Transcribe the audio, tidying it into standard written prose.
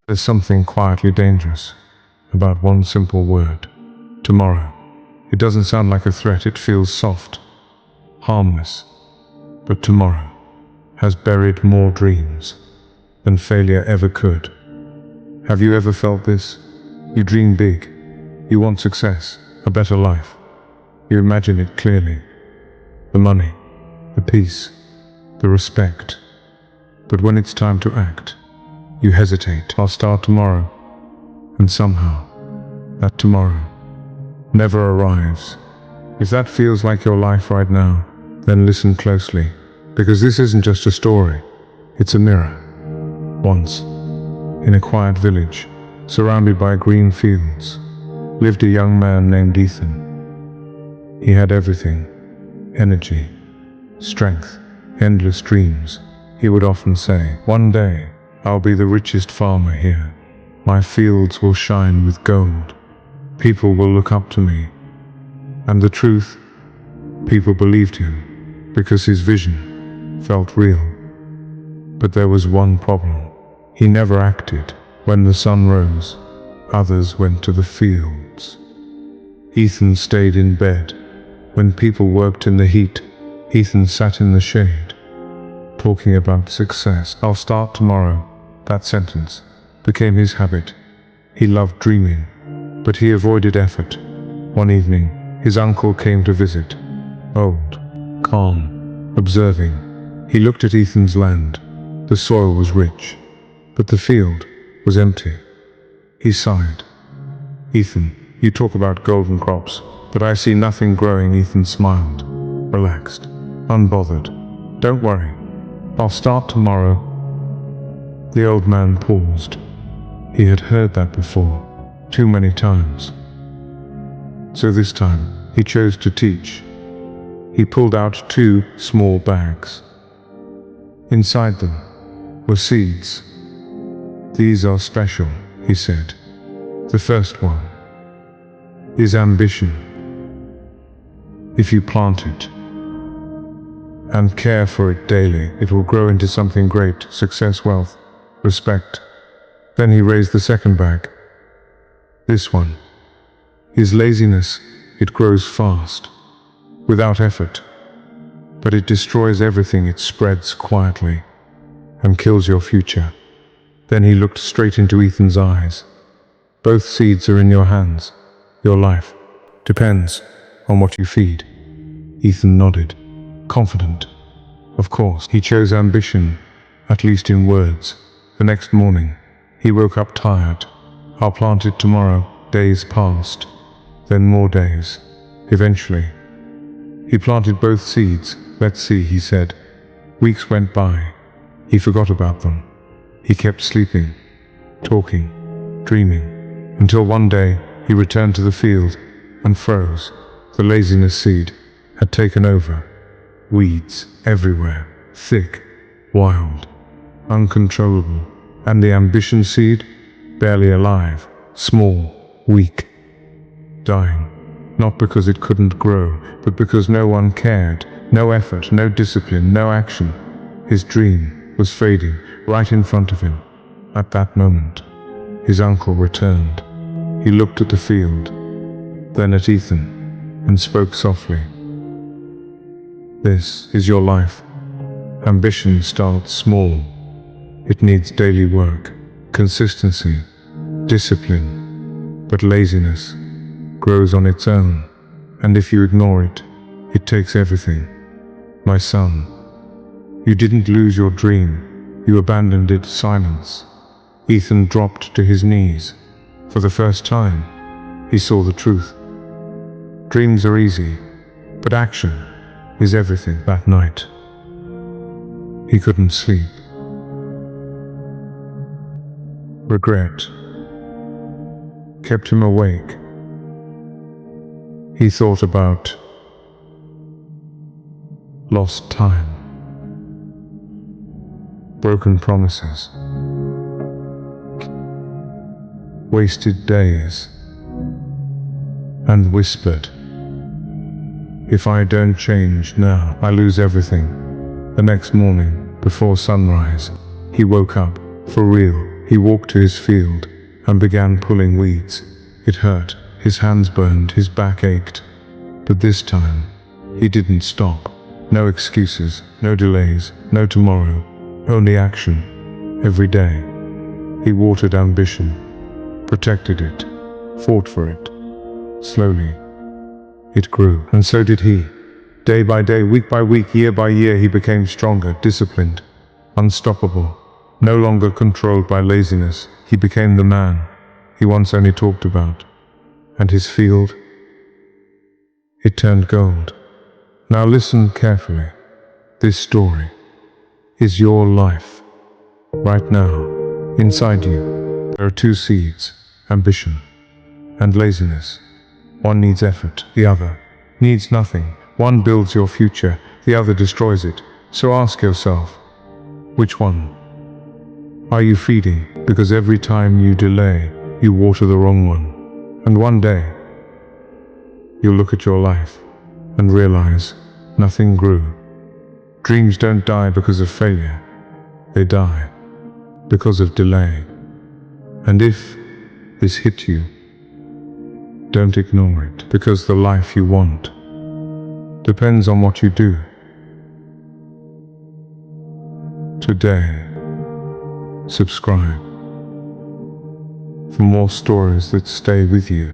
There's something quietly dangerous about one simple word, tomorrow. It doesn't sound like a threat, it feels soft, harmless. But tomorrow has buried more dreams than failure ever could. Have you ever felt this? You dream big. You want success, a better life. You imagine it clearly. The money, the peace, the respect. But when it's time to act, you hesitate. I'll start tomorrow. And somehow, that tomorrow never arrives. If that feels like your life right now, then listen closely, because this isn't just a story, it's a mirror. Once, in a quiet village, surrounded by green fields, lived a young man named Ethan. He had everything: energy, strength, endless dreams. He would often say, "One day, I'll be the richest farmer here. My fields will shine with gold. People will look up to me." And the truth, people believed him, because his vision felt real. But there was one problem. He never acted. When the sun rose, others went to the fields. Ethan stayed in bed. When people worked in the heat, Ethan sat in the shade, talking about success. "I'll start tomorrow." That sentence became his habit. He loved dreaming, but he avoided effort. One evening, his uncle came to visit. Old, calm, observing, he looked at Ethan's land. The soil was rich, but the field was empty. He sighed. "Ethan, you talk about golden crops, but I see nothing growing." Ethan smiled, relaxed, unbothered. "Don't worry, I'll start tomorrow." The old man paused. He had heard that before, too many times. So this time, he chose to teach. He pulled out 2 small bags. Inside them were seeds. "These are special," he said. "The first one is ambition. If you plant it and care for it daily, it will grow into something great: success, wealth, respect." Then he raised the second bag. "This one is laziness. It grows fast, without effort, but it destroys everything. It spreads quietly and kills your future." Then he looked straight into Ethan's eyes. "Both seeds are in your hands. Your life depends on what you feed." Ethan nodded, confident. Of course, he chose ambition, at least in words. The next morning, he woke up tired. "I'll plant it tomorrow." Days passed, then more days. Eventually, he planted both seeds. "Let's see," he said. Weeks went by. He forgot about them. He kept sleeping, talking, dreaming, until one day he returned to the field and froze. The laziness seed had taken over. Weeds everywhere, thick, wild, uncontrollable. And the ambition seed, barely alive, small, weak, dying. Not because it couldn't grow, but because no one cared. No effort, no discipline, no action. His dream was fading right in front of him. At that moment, his uncle returned. He looked at the field, then at Ethan, and spoke softly. "This is your life. Ambition starts small. It needs daily work, consistency, discipline. But laziness grows on its own, and if you ignore it, it takes everything. My son, you didn't lose your dream. You abandoned it." Silence. Ethan dropped to his knees. For the first time, he saw the truth. Dreams are easy, but action is everything. That night, he couldn't sleep. Regret kept him awake. He thought about lost time, broken promises, wasted days, and whispered, "If I don't change now, I lose everything." The next morning, before sunrise, he woke up, for real. He walked to his field and began pulling weeds. It hurt, his hands burned, his back ached. But this time, he didn't stop. No excuses, no delays, no tomorrow, only action. Every day, he watered ambition, protected it, fought for it. Slowly, it grew, and so did he. Day by day, week by week, year by year, he became stronger, disciplined, unstoppable. No longer controlled by laziness, he became the man he once only talked about. And his field, it turned gold. Now listen carefully. This story is your life. Right now, inside you, there are two seeds, ambition and laziness. One needs effort, the other needs nothing. One builds your future, the other destroys it. So ask yourself, which one are you feeding? Because every time you delay, you water the wrong one. And one day, you'll look at your life and realize nothing grew. Dreams don't die because of failure. They die because of delay. And if this hit you, don't ignore it, because the life you want depends on what you do today. Subscribe for more stories that stay with you.